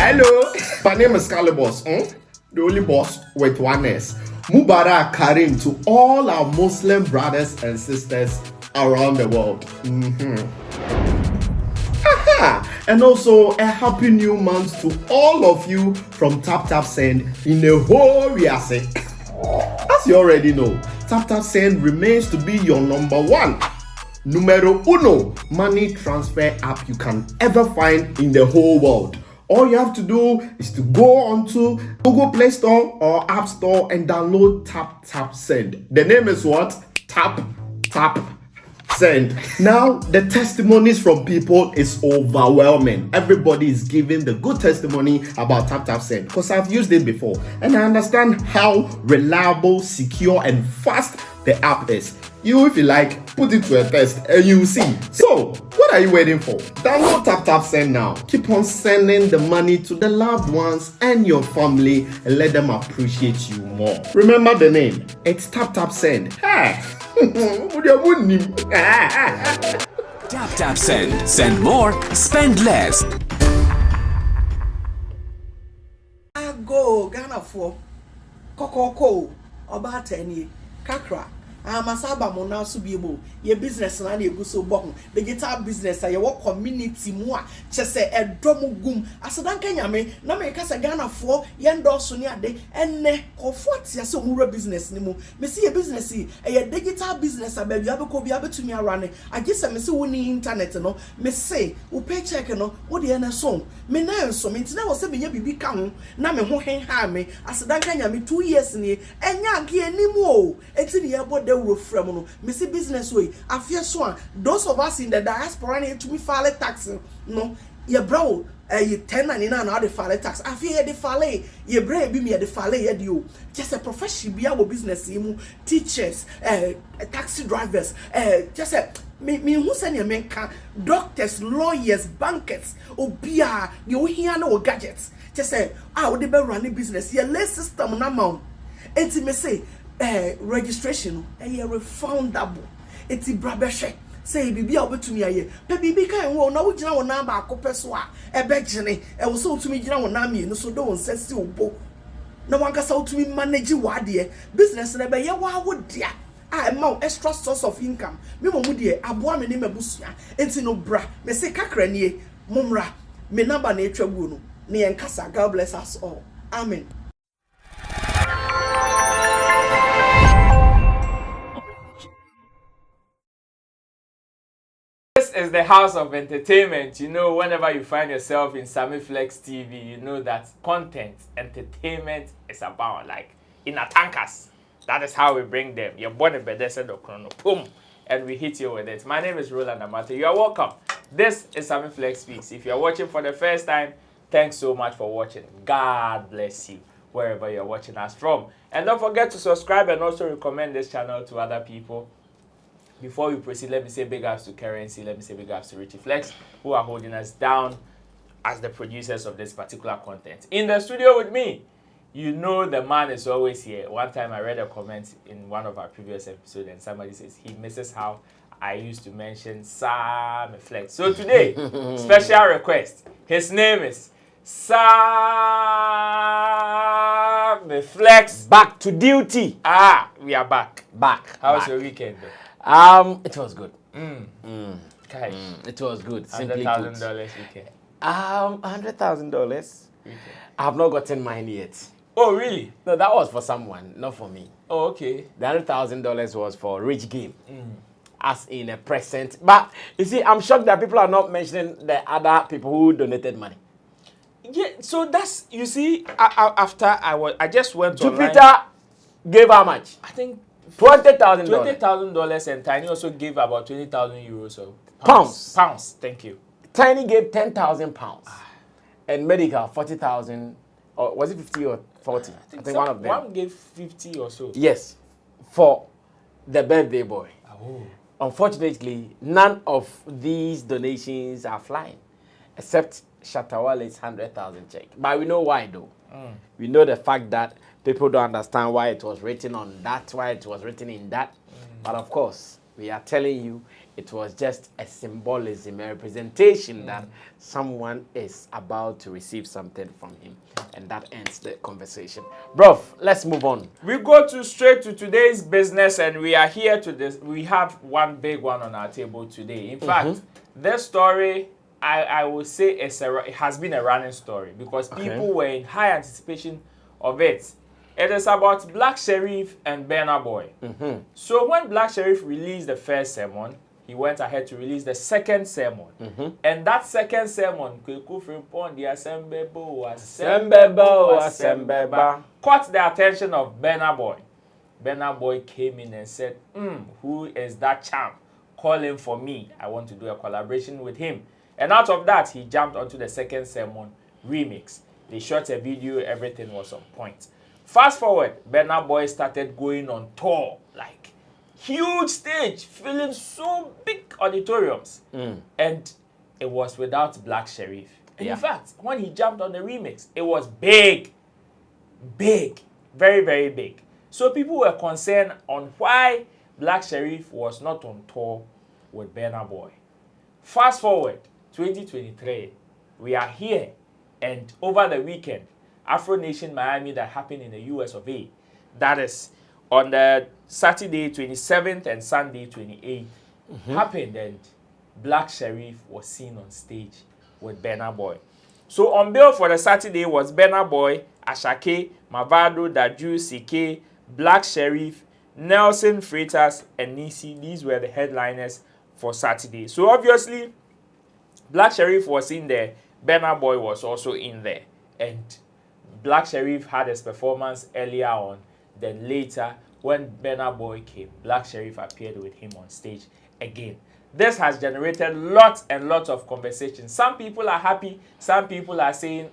Hello, my name is Calibos, the only boss with one S. Mubarak Karim to all our Muslim brothers and sisters around the world. And also a happy new month to all of you from TapTap Send in the whole world. As you already know, TapTap Send remains to be your number one, numero uno money transfer app you can ever find in the whole world. All you have to do is to go onto Google Play Store or App Store and download TapTap Send. The name is what? TapTap Send. Now, the testimonies from people is overwhelming. Everybody is giving the good testimony about TapTap Send because I've used it before and I understand how reliable, secure, and fast the app is. You, if you like, put it to a test and you will see. So, what are you waiting for? Download TapTap Send now. Keep on sending the money to the loved ones and your family and let them appreciate you more. Remember the name. It's TapTap Send. TapTap Send. Send more, spend less. I go Ghana for Kokoko about 10 years. Kakra. Masaba mo na so biemo ye business na na egu so bo digital business ye wo community mu a chese edom gum asadan kanyame na me kasa Ghana fo ye ndorso ni ade enne kofo tia se omura business ni mu me se ye business ye digital business abia abeko bia betumi arane agese me se woni internet no me se wo paycheck no wo de na so me na so me ntina wo se me nya bibi ka ho na me ho hen ha me asadan kanyame 2 years ni enya nke animu o eti ni ye bo from no missy business way I fear so those of us in the diaspora need to be file tax no ye bro you 1099 now the file tax I fear the file ye bra be me the file ye dio just a professional be our business mu teachers taxi drivers just me who send your men doctors lawyers bankers obia the ohia no gadgets just say we dey run business ye lay system na ma enti me say registration refundable eti brabehwe say bibi a obetumi aye pe bibi kan wo na wo gina wo na ba akopeso a ebegene wo so otumi gina wo na me no so do won sesi obo na wanka sa otumi manage wade business na be ye wa wo dia a ma extra source of income me mo mu de aboa me ne mabusua enti no bra me say kakra nie momra me number na etwa guo no ne yenkasa. God bless us all, amen. This is the house of entertainment. You know, whenever you find yourself in Sammy Flex TV, you know that content, entertainment is about, like, in a tankers. That is how we bring them. You're born in Bedesa do Chrono. Boom. And we hit you with it. My name is Roland Amate. You are welcome. This is Sammy Flex Speaks. If you're watching for the first time, thanks so much for watching. God bless you, wherever you're watching us from. And don't forget to subscribe and also recommend this channel to other people. Before we proceed, let me say big ups to Currency, let me say big ups to Richie Flex, who are holding us down as the producers of this particular content. In the studio with me, you know the man is always here. One time I read a comment in one of our previous episodes and somebody says he misses how I used to mention Sammy Flex. So today, special request. His name is Sammy Flex. Back to duty. We are back. How was your weekend though? It was good. Cash. It was good. Simply $100,000 weekend. $100,000. I have not gotten mine yet. Oh, really? No, that was for someone, not for me. Oh, okay. The $100,000 was for Rich Game, as in a present. But you see, I'm shocked that people are not mentioning the other people who donated money. Yeah. So that's, you see, after I just went online. Jupiter gave how much? I think $20,000. $20,000, and Tiny also gave about 20,000 euros or pounds. Pounds. Thank you. Tiny gave 10,000 pounds, and Medical 40,000, or was it 50 or 40? I think one of them. One gave 50 or so. Yes, for the birthday boy. Oh. Unfortunately, none of these donations are flying, except Shatawale's 100,000 check. But we know why, though. We know the fact that people don't understand why it was written on that, why it was written in that. But of course, we are telling you, It was just a symbolism, a representation that someone is about to receive something from him. And that ends the conversation. Bro, let's move on. We go straight to today's business, and we are here to this. We have one big one on our table today. In fact, this story, I will say it has been a running story because people were in high anticipation of it. It is about Black Sherif and Burna Boy. So when Black Sherif released the first sermon, he went ahead to release the second sermon. And that second sermon, caught the attention of Burna Boy. Burna Boy came in and said, who is that champ? Call him for me. I want to do a collaboration with him. And out of that, he jumped onto the second sermon remix. They shot a video, everything was on point. Fast forward, Burna Boy started going on tour, like huge stage, filling so big auditoriums. And it was without Black Sherif. And in fact, when he jumped on the remix, it was big. Big. Very, very big. So people were concerned on why Black Sherif was not on tour with Burna Boy. Fast forward, 2023, we are here. And over the weekend, Afro Nation Miami that happened in the US of A. That is on the Saturday 27th and Sunday 28th happened, and Black Sherif was seen on stage with Burna Boy. So on bill for the Saturday was Burna Boy, Ashake, Mavado, Daju, CK, Black Sherif, Nelson Freitas, and Nisi. These were the headliners for Saturday. So obviously, Black Sherif was in there, Burna Boy was also in there, and Black Sherif had his performance earlier on. Then later, when Burna Boy came, Black Sherif appeared with him on stage again. This has generated lots and lots of conversations. Some people are happy. Some people are saying,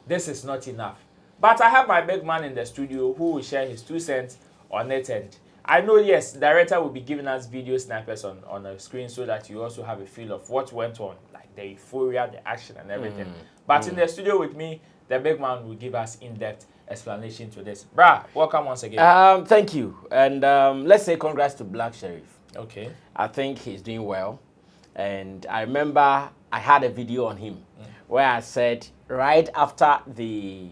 this is not enough. But I have my big man in the studio who will share his 2 cents on it. And I know, yes, the director will be giving us video snipers on the screen so that you also have a feel of what went on, like the euphoria, the action, and everything. But in the studio with me, the big man will give us in-depth explanation to this. Brah, welcome once again. Thank you. And let's say congrats to Black Sherif. Okay. I think he's doing well. And I remember I had a video on him where I said right after the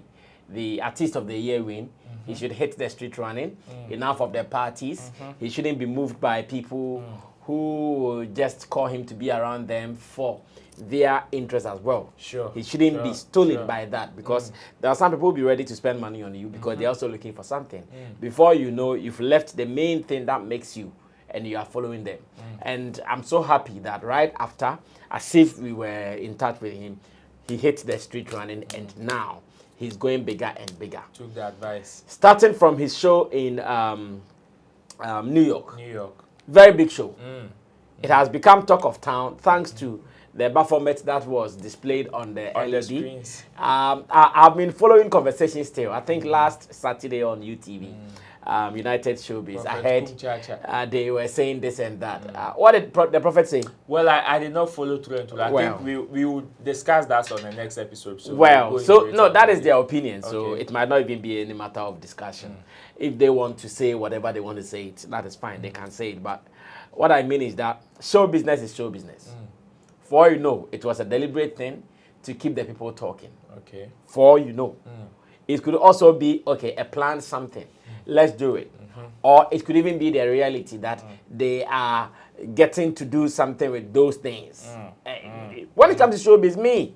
Artist of the Year win, he should hit the street running. Enough of the parties. He shouldn't be moved by people who just call him to be around them for their interest as well. Sure. He shouldn't be stolen by that, because there are some people who will be ready to spend money on you because they're also looking for something. Before you know, you've left the main thing that makes you, and you are following them. And I'm so happy that right after, as if we were in touch with him, he hit the street running, and now he's going bigger and bigger. Took the advice. Starting from his show in New York. New York. Very big show. It has become talk of town thanks to the Baphomet that was displayed on the LED. Screens. I've been following conversations still. I think last Saturday on UTV, United Showbiz, I heard they were saying this and that. What did the prophet say? Well, I did not follow through into that. I think we will discuss that on the next episode. So that is their opinion. So it might not even be any matter of discussion. If they want to say whatever they want to say, that is fine. They can say it. But what I mean is that show business is show business. For all you know, it was a deliberate thing to keep the people talking. Okay. For all you know. It could also be, okay, a planned something. Let's do it. Or it could even be the reality that they are getting to do something with those things. When it comes to showbiz, me,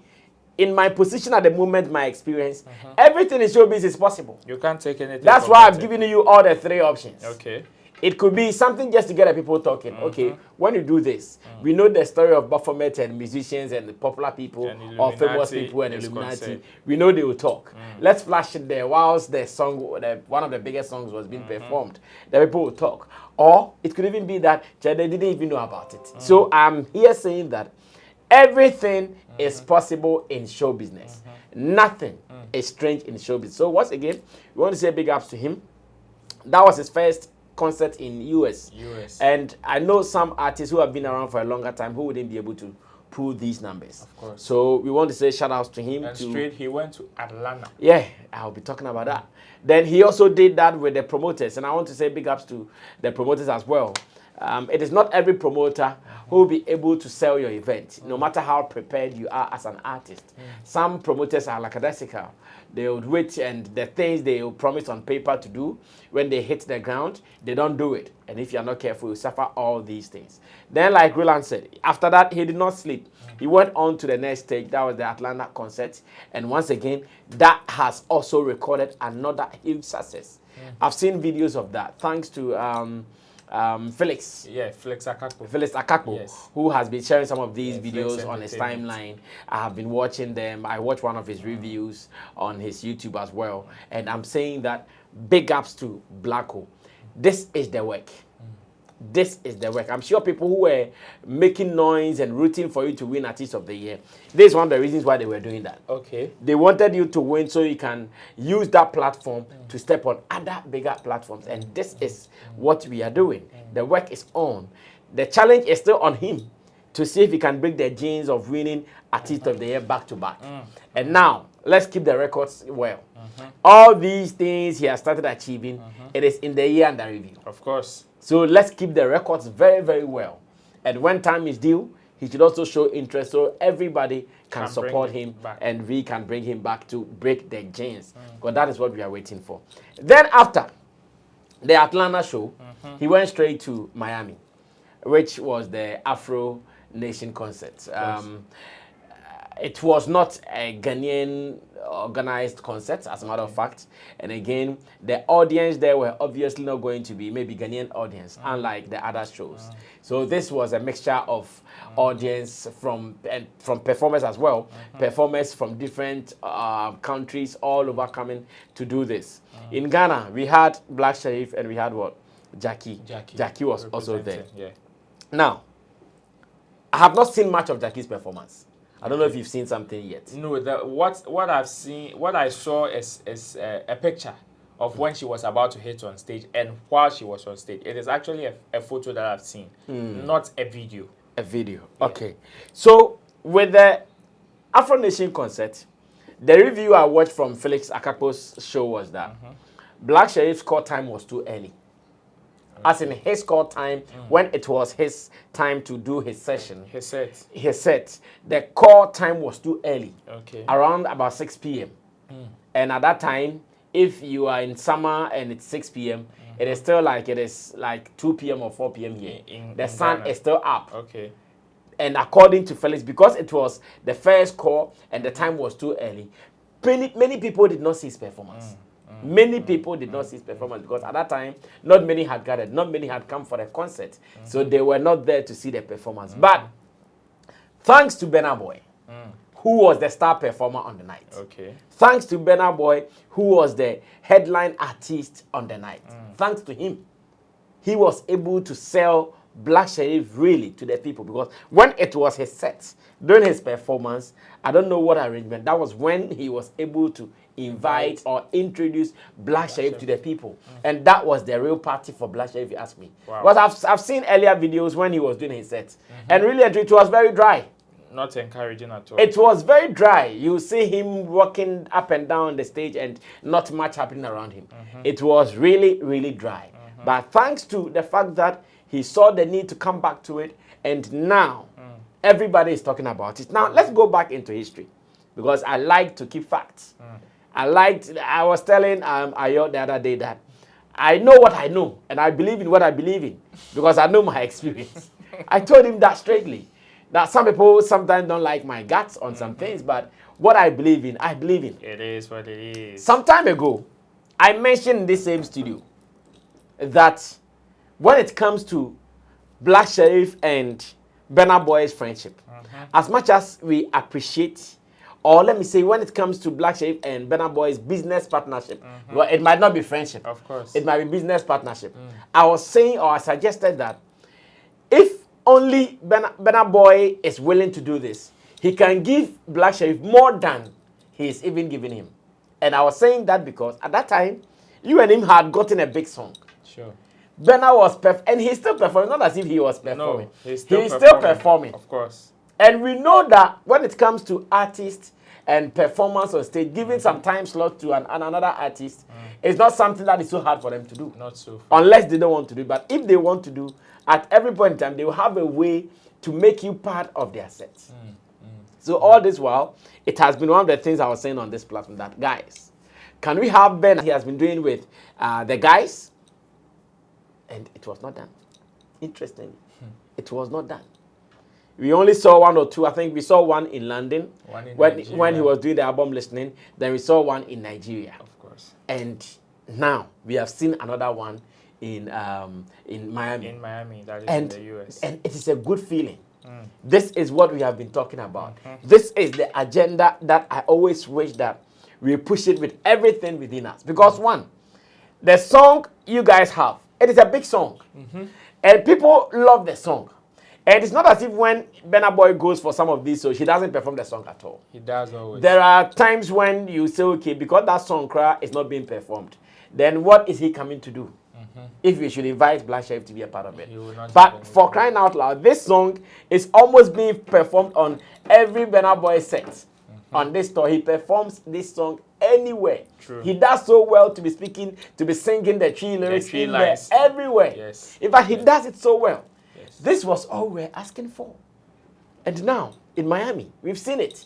in my position at the moment, my experience, everything in showbiz is possible. You can't take anything. That's why I've given you all the 3 options. Okay. It could be something just to get the people talking. Okay, when you do this, we know the story of Baphomet and musicians and the popular people or famous people and Illuminati. We know they will talk. Let's flash it there whilst the song, one of the biggest songs was being performed. The people will talk. Or it could even be that they didn't even know about it. So I'm here saying that everything is possible in show business. Nothing is strange in show business. So once again, we want to say big ups to him. That was his first concert in US. And I know some artists who have been around for a longer time who wouldn't be able to pull these numbers. Of course. So we want to say shout outs to him. And straight he went to Atlanta. Yeah, I'll be talking about that. Then he also did that with the promoters, and I want to say big ups to the promoters as well. It is not every promoter who will be able to sell your event, no matter how prepared you are as an artist. Some promoters are lackadaisical. They would wait, and the things they will promise on paper to do, when they hit the ground, they don't do it. And if you're not careful, you suffer all these things. Then, like Roland said, after that, he did not sleep. He went on to the next stage. That was the Atlanta concert. And once again, that has also recorded another huge success. I've seen videos of that, thanks to Felix. Yeah, Felix Akakpo. Felix Akakpo, Yes. who has been sharing some of these videos Felix on his Entertainment. timeline. I have been watching them. I watched one of his reviews on his YouTube as well. And I'm saying that big ups to Blacko. This is the work. This is the work. I'm sure people who were making noise and rooting for you to win Artist of the Year, this is one of the reasons why they were doing that. Okay. They wanted you to win so you can use that platform to step on other bigger platforms. And this is what we are doing. The work is on. The challenge is still on him to see if he can break the genes of winning Artist of the Year back to back. And now, let's keep the records well. All these things he has started achieving, it is in the year under review. Of course. So let's keep the records very, very well. And when time is due, he should also show interest so everybody can support him back. and we can bring him back to break the genes. Because that is what we are waiting for. Then after the Atlanta show, he went straight to Miami, which was the Afro Nation concert. It was not a Ghanaian organized concert, as a matter of fact. And again, the audience there were obviously not going to be maybe Ghanaian audience, unlike the other shows. So this was a mixture of audience from performers as well, performers from different countries all over coming to do this. In Ghana, we had Black Sherif and we had what? Jackie. Jackie was also there. Yeah. Now, I have not seen much of Jackie's performance. I don't know if you've seen something yet. No, what I've seen, what I saw is a picture of when she was about to hit on stage and while she was on stage. It is actually a photo that I've seen, not a video. A video. Okay. So with the Afro Nation concert, the review I watched from Felix Akakpo's show was that Black Sherif's call time was too early. As in his call time, when it was his time to do his session. His set. His set. The call time was too early. Okay. Around about 6 p.m. And at that time, if you are in summer and it's 6 p.m., it is still like it is like 2 p.m. or 4 p.m. here. The sun Ghana. is still up. Okay. And according to Felix, because it was the first call and the time was too early, many people did not see his performance. Many people did not see his performance because at that time, not many had gathered, not many had come for the concert. So they were not there to see the performance. But thanks to Burna Boy, who was the star performer on the night. Okay. Thanks to Burna Boy, who was the headline artist on the night. Thanks to him, he was able to sell Black Sherif really to the people because when it was his set, during his performance, I don't know what arrangement, that was when he was able to invite or introduce Black Sherif to the people. And that was the real party for Black Sherif, if you ask me. Wow. Because I've seen earlier videos when he was doing his set. And really, it was very dry. Not encouraging at all. It was very dry. You see him walking up and down the stage and not much happening around him. It was really, really dry. But thanks to the fact that he saw the need to come back to it, and now everybody is talking about it. Now, let's go back into history because I like to keep facts. I was telling Ayo the other day that I know what I know and I believe in what I believe in because I know my experience. I told him that straightly. That some people sometimes don't like my guts on some things, but what I believe in, I believe in. It is what it is. Some time ago, I mentioned in this same studio that when it comes to Black Sherif and Burna Boy's friendship, as much as we appreciate, or let me say, when it comes to Black Sherif and Burna Boy's business partnership, well, it might not be friendship. Of course. It might be business partnership. I was saying, or I suggested that if only Burna Boy is willing to do this, he can give Black Sherif more than he is even giving him. And I was saying that because at that time, you and him had gotten a big song. Sure. Burna was and he's still performing, not as if he was performing. No, he's still performing. Of course. And we know that when it comes to artists and performance on stage, giving some time slot to another artist, is not something that is so hard for them to do. Not so. Unless they don't want to do it. But if they want to do, at every point in time, they will have a way to make you part of their set. So all this while, it has been one of the things I was saying on this platform that, guys, can we have Ben he has been doing with the guys? And it was not done. Interestingly, it was not done. We only saw one or two. I think we saw one in London when he was doing the album listening. Then we saw one in Nigeria. Of course. And now we have seen another one in Miami. In Miami, that is in the US. And it is a good feeling. This is what we have been talking about. This is the agenda that I always wish that we push it with everything within us. Because one, the song you guys have, it is a big song. And people love the song. And it's not as if when Burna Boy goes for some of these, so he doesn't perform the song at all. He does always. There are times when you say, okay, because that song cry is not being performed, then what is he coming to do? If we should invite Black Sherif to be a part of it. But for crying out loud, this song is almost being performed on every Burna Boy set. On this tour, he performs this song anywhere. True. He does so well to be speaking, to be singing the three lyrics in there, everywhere. Yes. In fact, he does it so well. Yes. This was all we're asking for. And now, in Miami, we've seen it.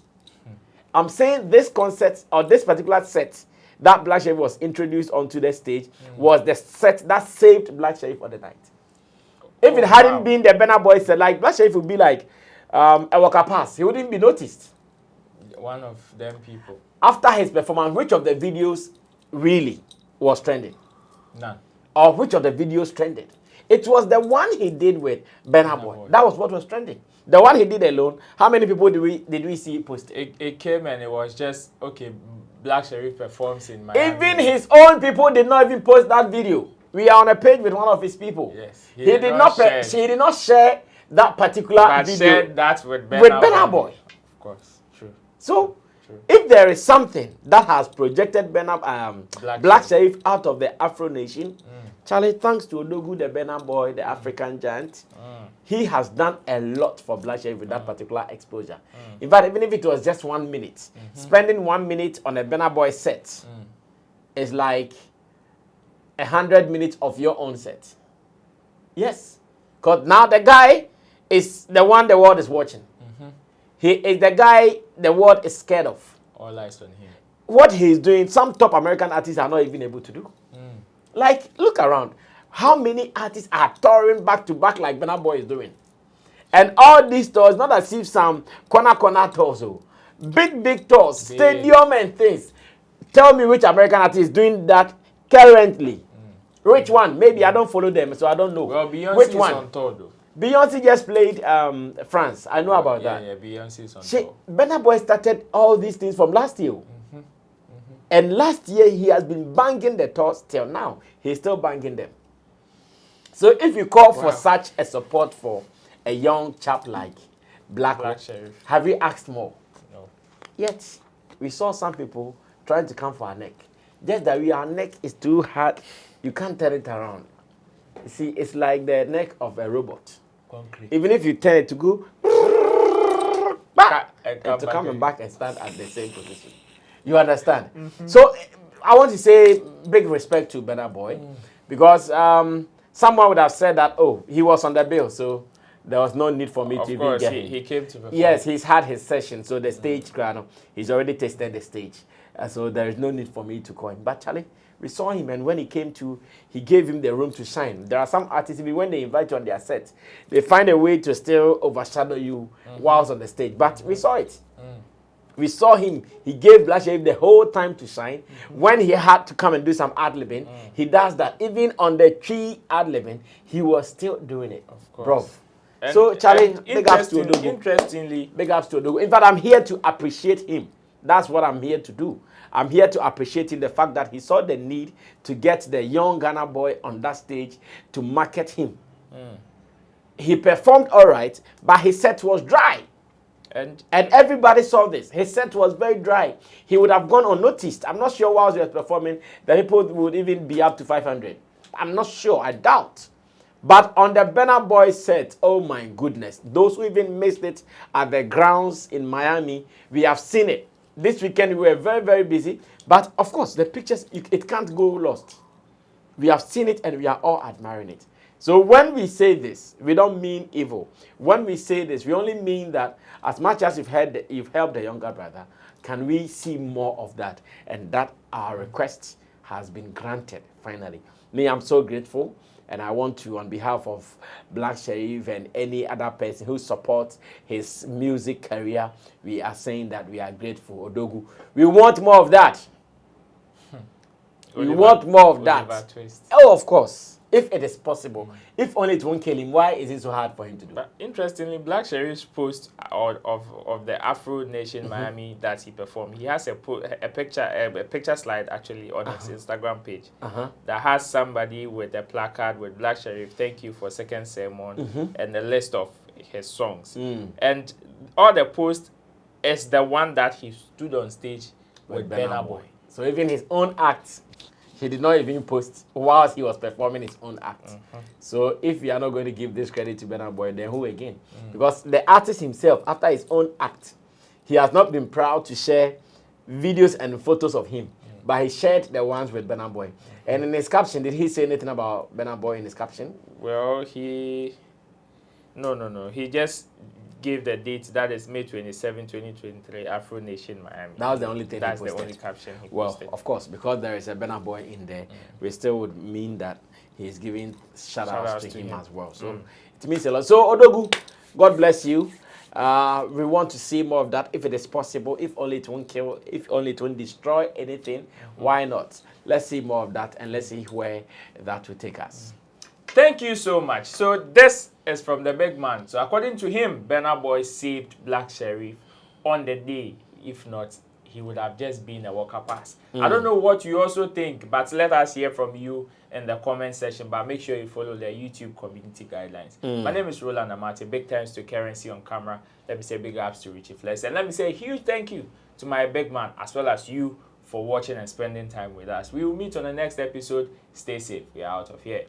I'm saying this concert, or this particular set, that Black Sherif was introduced onto the stage was the set that saved Black Sherif for the night. If it hadn't been the Burna Boy set, like Black Sherif would be like a walker pass. He wouldn't be noticed. One of them people. After his performance, which of the videos really was trending? None. Or which of the videos trended? It was the one he did with Burna Boy. That was what was trending. The one he did alone, how many people did we see posted? It came and it was just, okay, Black Sherif performs in Miami. Even his own people did not even post that video. We are on a page with one of his people. Yes. He did not share that particular video. Shared that with Burna Boy. Of course, true. So, if there is something that has projected Black Sherif out of the Afro Nation, Charlie, thanks to Odogu, the Burna Boy, the African giant, he has done a lot for Black Sherif with that particular exposure. In fact, even if it was just 1 minute, spending 1 minute on a Burna Boy set is like 100 minutes of your own set. Yes. Because now the guy is the one the world is watching. He is the guy the world is scared of. All eyes on him. What he's doing, some top American artists are not even able to do. Like, look around. How many artists are touring back to back like Burna Boy is doing? And all these tours, not as if some corner tours, big tours, stadium and things. Tell me which American artist is doing that currently. Which one? Maybe I don't follow them, so I don't know. Well, Beyonce which is one? on tour though. Beyonce just played France. I know about that. Yeah, Beyonce is on tour. Burna Boy started all these things from last year. And last year, he has been banging the tours till now. He's still banging them. So if you call for such a support for a young chap like Black Sherif, have you asked more? No. Yet, we saw some people trying to come for our neck. Just that our neck is too hard. You can't turn it around. You see, it's like the neck of a robot. Concrete. Even if you turn it to go, and to come back and stand at the same position. You understand? So, I want to say big respect to Burna Boy because someone would have said that, oh, he was on the bill, so there was no need for me to even get him. He came to perform. Yes, he's had his session, so the stage crowd, he's already tested the stage. So there is no need for me to call him. But Charlie, we saw him, and when he came to, he gave him the room to shine. There are some artists, when they invite you on their set, they find a way to still overshadow you whilst on the stage. But we saw it. We saw him. He gave Black Sherif the whole time to shine. When he had to come and do some ad-libbing, he does that. Even on the tree ad-libbing, he was still doing it. Of course. Bro. So, Charlie, big ups to Odogu. Interestingly, big ups to Odogu. In fact, I'm here to appreciate him. That's what I'm here to do. I'm here to appreciate him, the fact that he saw the need to get the young Ghana boy on that stage to market him. He performed all right, but his set was dry. And everybody saw this. His set was very dry. He would have gone unnoticed. I'm not sure whilst he was performing that people would even be up to 500. I'm not sure. I doubt. But on the Burna Boy set, oh my goodness. Those who even missed it at the grounds in Miami, we have seen it. This weekend we were very, very busy. But of course, the pictures, it can't go lost. We have seen it and we are all admiring it. So when we say this, we don't mean evil. When we say this, we only mean that as much as you've helped the younger brother, can we see more of that? And that our request has been granted, finally. Me, I'm so grateful. And I want to, on behalf of Black Sherif and any other person who supports his music career, we are saying that we are grateful. Odogu, we want more of that. We want more of that. Oh, of course. If it is possible. If only it won't kill him, why is it so hard for him to do? But interestingly, Black Sherif's post of the Afro Nation Miami that he performed, he has a picture slide actually on his Instagram page that has somebody with a placard with Black Sherif, thank you for second sermon, and the list of his songs. And all the post is the one that he stood on stage with Burna Boy. So even his own act, he did not even post whilst he was performing his own act. So if we are not going to give this credit to Burna Boy, then who again? Because the artist himself, after his own act, he has not been proud to share videos and photos of him, but he shared the ones with Burna Boy. And in his caption, did he say anything about Burna Boy in his caption? Well, no. He just gave the date, that is May 27, 2023, Afro Nation Miami. That was the only thing That's he posted. the only caption he well, posted. Of course, because there is a Burna Boy in there, we still would mean that he is giving shout-outs to him as well. So it means a lot. So Odogu, God bless you. We want to see more of that if it is possible. If only it won't kill, if only it won't destroy anything, why not? Let's see more of that and let's see where that will take us. Thank you so much. So this is from the big man. So according to him, Burna Boy saved Black Sherif on the day. If not, he would have just been a walker pass. I don't know what you also think, but let us hear from you in the comment section. But make sure you follow the YouTube community guidelines. My name is Roland Amate. Big thanks to Currency on camera. Let me say big ups to Richie Flex. And let me say a huge thank you to my big man, as well as you, for watching and spending time with us. We will meet on the next episode. Stay safe. We are out of here.